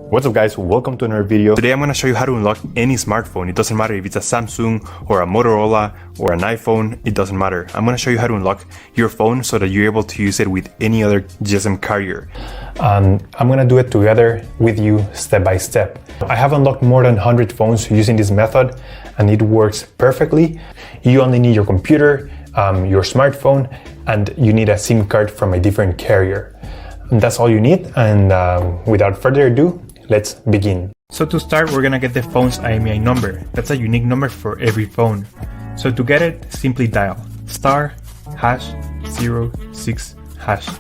What's up guys, welcome to another video. Today I'm going to show you how to unlock any smartphone. It doesn't matter if it's a Samsung or a Motorola or an iPhone, it doesn't matter. I'm going to show you how to unlock your phone so that you're able to use it with any other GSM carrier. I'm going to do it together with you step by step. I have unlocked more than 100 phones using this method and it works perfectly. You only need your computer, your smartphone, and you need a SIM card from a different carrier. And that's all you need, and without further ado, let's begin. So to start, we're gonna get the phone's IMEI number. That's a unique number for every phone. So to get it, simply dial *#06#.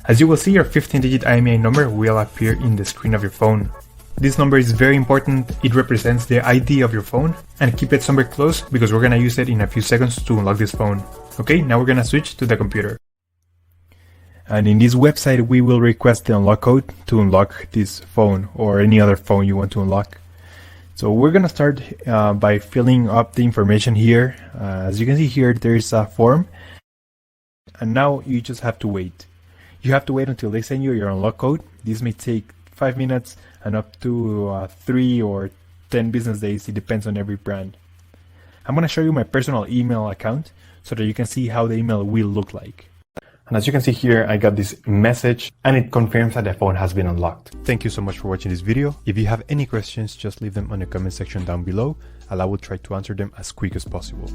As you will see, your 15-digit IMEI number will appear in the screen of your phone. This number is very important. It represents the ID of your phone, and keep it somewhere close because we're gonna use it in a few seconds to unlock this phone. Okay, now we're gonna switch to the computer. And in this website, we will request the unlock code to unlock this phone or any other phone you want to unlock. So we're gonna start by filling up the information here. As you can see here, there is a form, and now you just have to wait. You have to wait until they send you your unlock code. This may take 5 minutes and up to 3 or 10 business days. It depends on every brand. I'm gonna show you my personal email account so that you can see how the email will look like. And as you can see here, I got this message and it confirms that the phone has been unlocked. Thank you so much for watching this video. If you have any questions, just leave them on the comment section down below and I will try to answer them as quick as possible.